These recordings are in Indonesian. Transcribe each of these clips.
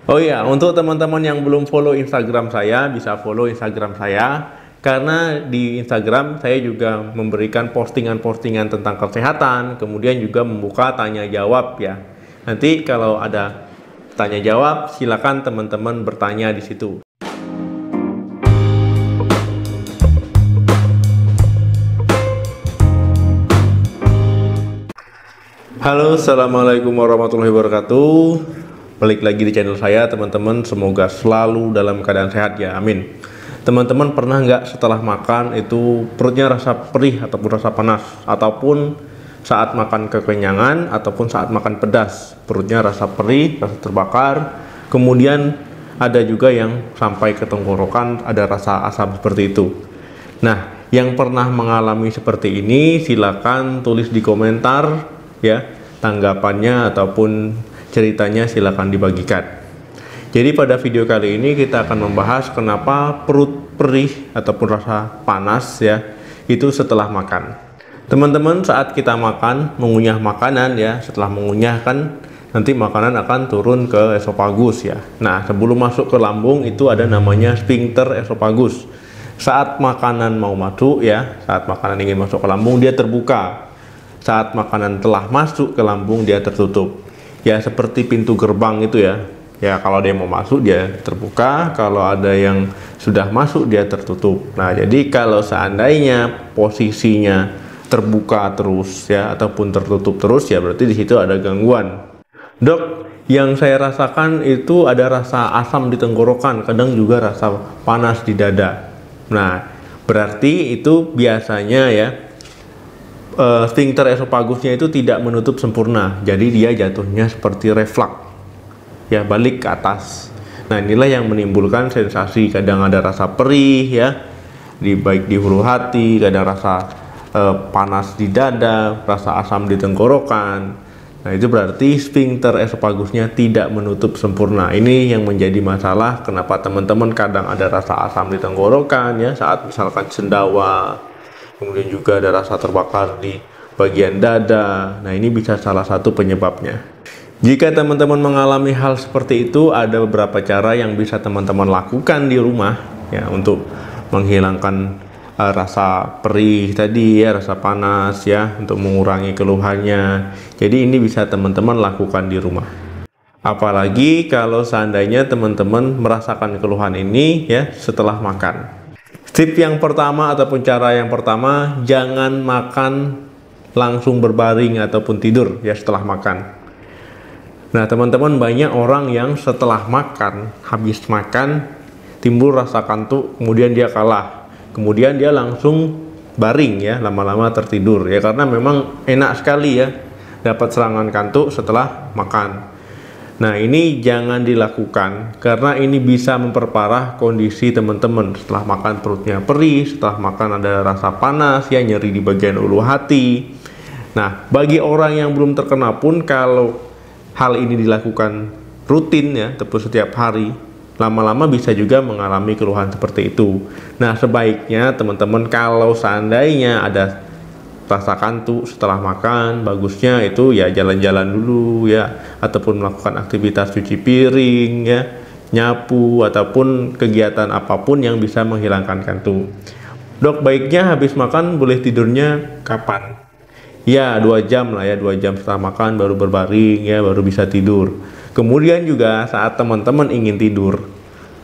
Oh iya, untuk teman-teman yang belum follow Instagram saya, bisa follow Instagram saya. Karena di Instagram saya juga memberikan postingan-postingan tentang kesehatan, kemudian juga membuka tanya jawab ya. Nanti kalau ada tanya jawab, silakan teman-teman bertanya di situ. Halo, assalamualaikum warahmatullahi wabarakatuh. Balik lagi di channel saya, teman-teman. Semoga selalu dalam keadaan sehat ya, amin. Teman-teman pernah nggak setelah makan itu perutnya rasa perih ataupun rasa panas, ataupun saat makan kekenyangan ataupun saat makan pedas perutnya rasa perih, rasa terbakar. Kemudian ada juga yang sampai ke tenggorokan ada rasa asam seperti itu. Nah, yang pernah mengalami seperti ini silakan tulis di komentar ya, tanggapannya ataupun ceritanya silakan dibagikan. Jadi pada video kali ini kita akan membahas kenapa perut perih ataupun rasa panas ya itu setelah makan. Teman-teman, saat kita makan, mengunyah makanan ya, setelah mengunyah kan nanti makanan akan turun ke esofagus ya. Nah, sebelum masuk ke lambung itu ada namanya sphincter esofagus. Saat makanan mau masuk ya, saat makanan ingin masuk ke lambung dia terbuka. Saat makanan telah masuk ke lambung dia tertutup. Ya seperti pintu gerbang itu ya. Ya kalau dia mau masuk dia terbuka, kalau ada yang sudah masuk dia tertutup. Nah, jadi kalau seandainya posisinya terbuka terus ya ataupun tertutup terus ya berarti di situ ada gangguan. Dok, yang saya rasakan itu ada rasa asam di tenggorokan, kadang juga rasa panas di dada. Nah, berarti itu biasanya ya sphincter esofagusnya itu tidak menutup sempurna, jadi dia jatuhnya seperti reflux ya, balik ke atas. Nah, inilah yang menimbulkan sensasi, kadang ada rasa perih ya, baik di hulu hati, kadang rasa panas di dada, rasa asam di tenggorokan. Nah, itu berarti sphincter esofagusnya tidak menutup sempurna. Ini yang menjadi masalah kenapa teman-teman kadang ada rasa asam di tenggorokan ya saat misalkan sendawa. Kemudian juga ada rasa terbakar di bagian dada. Nah, ini bisa salah satu penyebabnya. Jika teman-teman mengalami hal seperti itu, ada beberapa cara yang bisa teman-teman lakukan di rumah ya untuk menghilangkan rasa perih tadi ya, rasa panas ya, untuk mengurangi keluhannya. Jadi ini bisa teman-teman lakukan di rumah. Apalagi kalau seandainya teman-teman merasakan keluhan ini ya setelah makan. Tip yang pertama ataupun cara yang pertama, jangan makan langsung berbaring ataupun tidur ya setelah makan. Nah, teman-teman, banyak orang yang setelah makan, habis makan timbul rasa kantuk, kemudian dia kalah. Kemudian dia langsung baring ya, lama-lama tertidur ya, karena memang enak sekali ya dapat serangan kantuk setelah makan. Nah, ini jangan dilakukan karena ini bisa memperparah kondisi teman-teman. Setelah makan perutnya perih, setelah makan ada rasa panas ya, nyeri di bagian ulu hati. Nah, bagi orang yang belum terkena pun kalau hal ini dilakukan rutin ya, ataupun setiap hari, lama-lama bisa juga mengalami keluhan seperti itu. Nah, sebaiknya teman-teman kalau seandainya ada rasa kantuk setelah makan, bagusnya itu ya jalan-jalan dulu ya, ataupun melakukan aktivitas cuci piring ya, nyapu, ataupun kegiatan apapun yang bisa menghilangkan kantuk. Dok, baiknya habis makan boleh tidurnya kapan? Ya 2 jam lah ya, 2 jam setelah makan baru berbaring ya, baru bisa tidur. Kemudian juga saat teman-teman ingin tidur,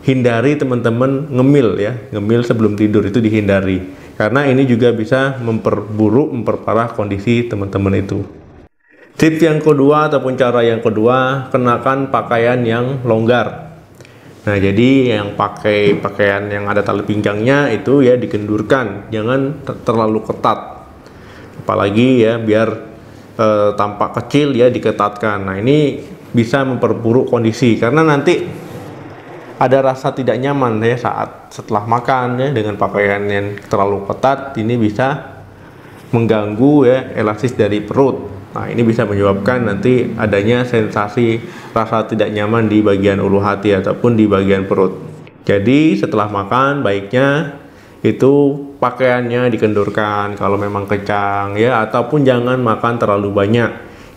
hindari teman-teman ngemil ya, ngemil sebelum tidur itu dihindari. Karena ini juga bisa memperparah kondisi teman-teman itu. Tip yang kedua ataupun cara yang kedua, kenakan pakaian yang longgar. Nah, jadi yang pakai pakaian yang ada tali pinggangnya itu ya dikendurkan, jangan terlalu ketat. Apalagi ya biar tampak kecil ya diketatkan. Nah, ini bisa memperburuk kondisi karena nanti ada rasa tidak nyaman ya saat setelah makan ya, dengan pakaian yang terlalu ketat. Ini bisa mengganggu ya elastis dari perut. Nah, ini bisa menyebabkan nanti adanya sensasi rasa tidak nyaman di bagian ulu hati ataupun di bagian perut. Jadi setelah makan baiknya itu pakaiannya dikendurkan kalau memang kencang ya, ataupun jangan makan terlalu banyak.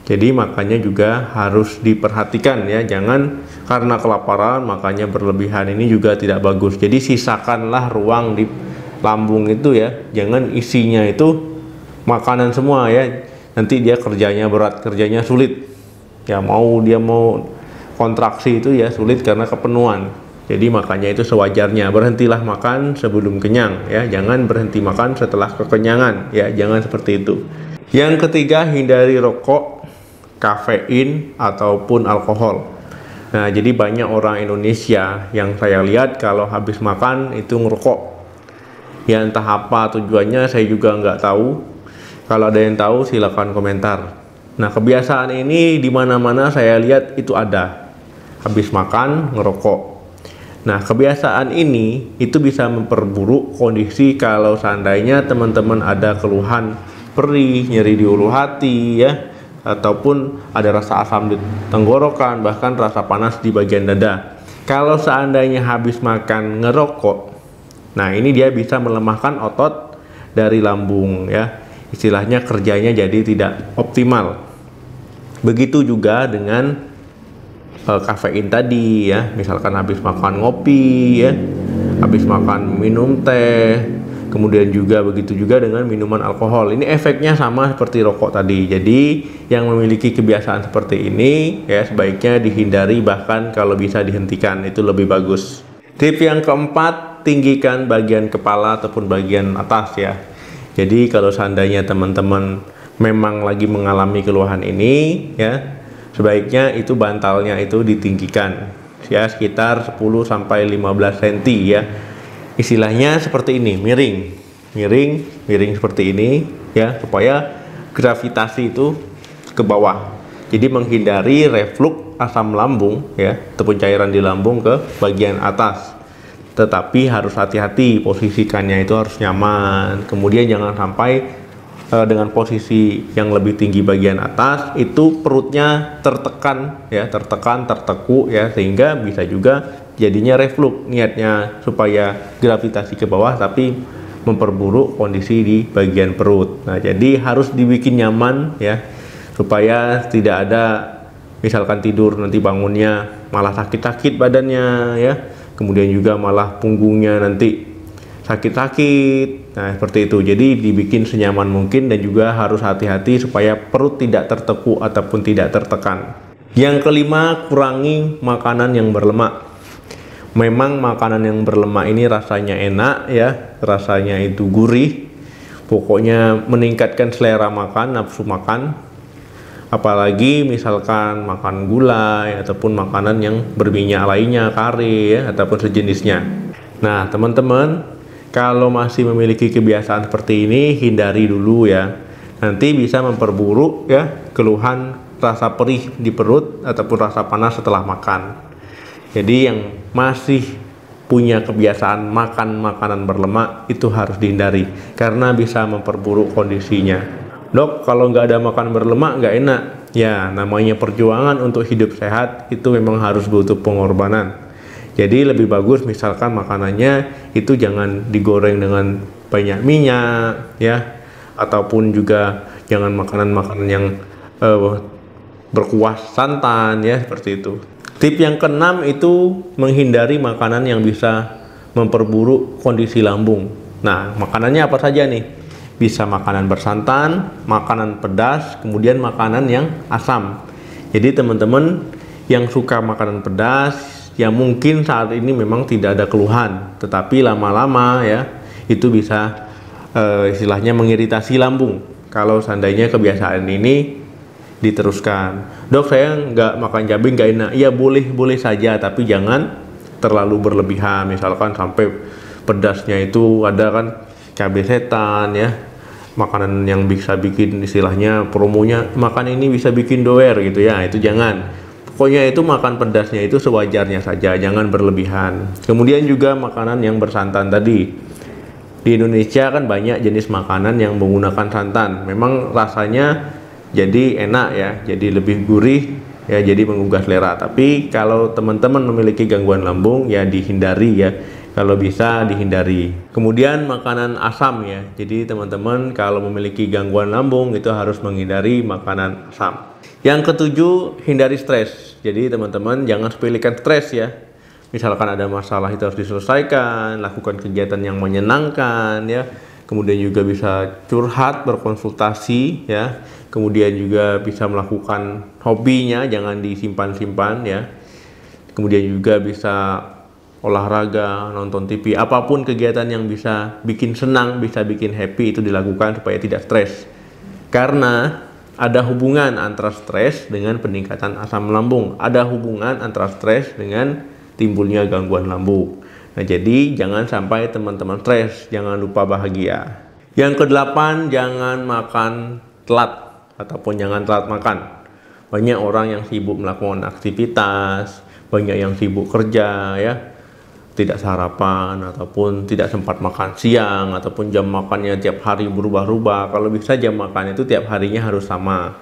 Jadi makannya juga harus diperhatikan ya, jangan karena kelaparan makanya berlebihan, ini juga tidak bagus. Jadi sisakanlah ruang di lambung itu ya, jangan isinya itu makanan semua ya, nanti dia kerjanya berat, kerjanya sulit ya, dia mau kontraksi itu ya sulit karena kepenuhan. Jadi makanya itu sewajarnya, berhentilah makan sebelum kenyang ya, jangan berhenti makan setelah kekenyangan ya, jangan seperti itu. Yang ketiga, hindari rokok, kafein ataupun alkohol. Nah, jadi banyak orang Indonesia yang saya lihat kalau habis makan itu ngerokok. Ya entah apa tujuannya, saya juga nggak tahu. Kalau ada yang tahu silakan komentar. Nah, kebiasaan ini di mana-mana saya lihat itu ada. Habis makan ngerokok. Nah, kebiasaan ini itu bisa memperburuk kondisi kalau seandainya teman-teman ada keluhan perih, nyeri di ulu hati ya, ataupun ada rasa asam di tenggorokan, bahkan rasa panas di bagian dada. Kalau seandainya habis makan ngerokok, nah ini dia bisa melemahkan otot dari lambung ya, istilahnya kerjanya jadi tidak optimal. Begitu juga dengan kafein tadi ya, misalkan habis makan ngopi ya, habis makan minum teh, kemudian juga begitu juga dengan minuman alkohol. Ini efeknya sama seperti rokok tadi. Jadi yang memiliki kebiasaan seperti ini ya sebaiknya dihindari, bahkan kalau bisa dihentikan, itu lebih bagus. Tip yang keempat, tinggikan bagian kepala ataupun bagian atas ya. Jadi kalau seandainya teman-teman memang lagi mengalami keluhan ini ya, sebaiknya itu bantalnya itu ditinggikan ya sekitar 10 sampai 15 cm ya. Istilahnya seperti ini, miring seperti ini ya, supaya gravitasi itu ke bawah. Jadi menghindari reflux asam lambung ya, ataupun cairan di lambung ke bagian atas. Tetapi harus hati-hati, posisikannya itu harus nyaman. Kemudian jangan sampai dengan posisi yang lebih tinggi bagian atas itu perutnya tertekan ya, terteku ya, sehingga bisa juga jadinya reflux, niatnya supaya gravitasi ke bawah tapi memperburuk kondisi di bagian perut. Nah, jadi harus dibikin nyaman ya, supaya tidak ada misalkan tidur nanti bangunnya malah sakit-sakit badannya ya, kemudian juga malah punggungnya nanti sakit-sakit. Nah, seperti itu. Jadi dibikin senyaman mungkin, dan juga harus hati-hati supaya perut tidak terteku ataupun tidak tertekan. Yang kelima, kurangi makanan yang berlemak. Memang makanan yang berlemak ini rasanya enak ya, rasanya itu gurih, pokoknya meningkatkan selera makan, nafsu makan. Apalagi misalkan makan gulai ataupun makanan yang berminyak lainnya, kari ya, ataupun sejenisnya. Nah, teman-teman, kalau masih memiliki kebiasaan seperti ini, hindari dulu ya. Nanti bisa memperburuk ya keluhan rasa perih di perut ataupun rasa panas setelah makan. Jadi yang masih punya kebiasaan makan makanan berlemak itu harus dihindari, karena bisa memperburuk kondisinya. Dok, kalau nggak ada makan berlemak nggak enak. Ya, namanya perjuangan untuk hidup sehat itu memang harus butuh pengorbanan. Jadi lebih bagus misalkan makanannya itu jangan digoreng dengan banyak minyak ya, ataupun juga jangan makanan-makanan yang berkuah santan ya, seperti itu. Tip yang keenam itu menghindari makanan yang bisa memperburuk kondisi lambung. Nah, makanannya apa saja nih? Bisa makanan bersantan, makanan pedas, kemudian makanan yang asam. Jadi teman-teman yang suka makanan pedas, ya mungkin saat ini memang tidak ada keluhan, tetapi lama-lama ya itu bisa istilahnya mengiritasi lambung kalau seandainya kebiasaan ini diteruskan. Dok, saya nggak makan cabai nggak enak. Ya boleh saja, tapi jangan terlalu berlebihan. Misalkan sampai pedasnya itu ada kan cabai setan ya, makanan yang bisa bikin istilahnya promonya makan ini bisa bikin doer gitu ya, itu jangan. Pokoknya itu makan pedasnya itu sewajarnya saja, jangan berlebihan. Kemudian juga makanan yang bersantan tadi. Di Indonesia kan banyak jenis makanan yang menggunakan santan. Memang rasanya jadi enak ya, jadi lebih gurih ya, jadi menggugah selera. Tapi kalau teman-teman memiliki gangguan lambung ya dihindari ya, kalau bisa dihindari. Kemudian makanan asam ya. Jadi teman-teman kalau memiliki gangguan lambung itu harus menghindari makanan asam. Yang ketujuh, hindari stres. Jadi teman-teman jangan sepelekan stres ya. Misalkan ada masalah itu harus diselesaikan, lakukan kegiatan yang menyenangkan ya. Kemudian juga bisa curhat, berkonsultasi ya. Kemudian juga bisa melakukan hobinya, jangan disimpan-simpan ya. Kemudian juga bisa olahraga, nonton TV, apapun kegiatan yang bisa bikin senang, bisa bikin happy itu dilakukan supaya tidak stres. Karena ada hubungan antara stres dengan peningkatan asam lambung, ada hubungan antara stres dengan timbulnya gangguan lambung. Nah, jadi jangan sampai teman-teman stres, jangan lupa bahagia. Yang kedelapan, jangan makan telat ataupun jangan telat makan. Banyak orang yang sibuk melakukan aktivitas, banyak yang sibuk kerja ya, tidak sarapan ataupun tidak sempat makan siang, ataupun jam makannya tiap hari berubah-ubah. Kalau bisa jam makan itu tiap harinya harus sama,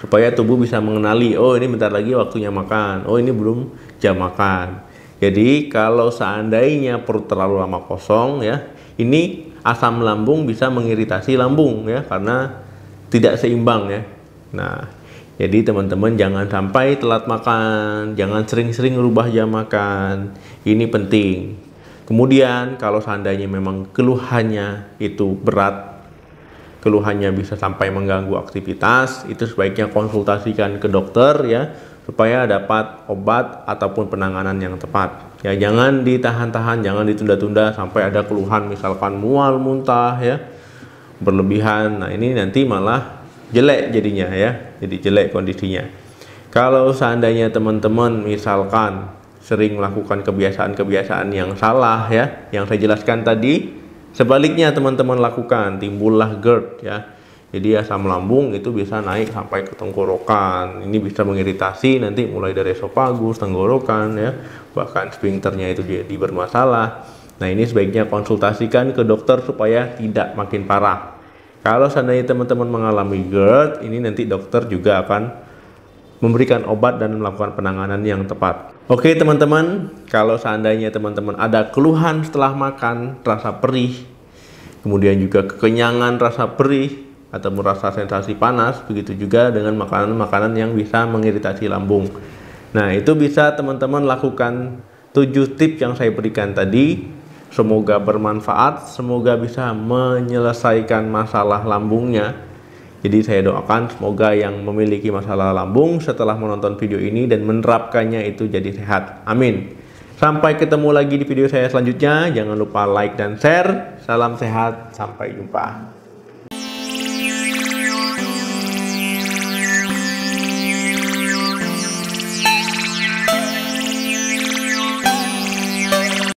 supaya tubuh bisa mengenali, oh ini bentar lagi waktunya makan, oh ini belum jam makan. Jadi kalau seandainya perut terlalu lama kosong ya, ini asam lambung bisa mengiritasi lambung ya, karena tidak seimbang ya. Nah, jadi teman-teman jangan sampai telat makan, jangan sering-sering rubah jam makan, ini penting. Kemudian kalau seandainya memang keluhannya itu berat, keluhannya bisa sampai mengganggu aktivitas, itu sebaiknya konsultasikan ke dokter ya, supaya dapat obat ataupun penanganan yang tepat. Ya, jangan ditahan-tahan, jangan ditunda-tunda sampai ada keluhan misalkan mual, muntah ya, berlebihan. Nah, ini nanti malah jelek jadinya ya, jadi jelek kondisinya. Kalau seandainya teman-teman misalkan sering melakukan kebiasaan-kebiasaan yang salah ya, yang saya jelaskan tadi, sebaliknya teman-teman lakukan, timbullah GERD ya. Jadi asam lambung itu bisa naik sampai ke tenggorokan. Ini bisa mengiritasi nanti mulai dari esofagus, tenggorokan ya, bahkan sphincternya itu jadi bermasalah. Nah, ini sebaiknya konsultasikan ke dokter supaya tidak makin parah. Kalau seandainya teman-teman mengalami GERD, ini nanti dokter juga akan memberikan obat dan melakukan penanganan yang tepat. Oke teman-teman, kalau seandainya teman-teman ada keluhan setelah makan, rasa perih, kemudian juga kekenyangan, rasa perih, atau merasa sensasi panas, begitu juga dengan makanan-makanan yang bisa mengiritasi lambung. Nah, itu bisa teman-teman lakukan 7 tips yang saya berikan tadi. Semoga bermanfaat, semoga bisa menyelesaikan masalah lambungnya. Jadi saya doakan semoga yang memiliki masalah lambung setelah menonton video ini dan menerapkannya itu jadi sehat. Amin. Sampai ketemu lagi di video saya selanjutnya. Jangan lupa like dan share. Salam sehat, sampai jumpa.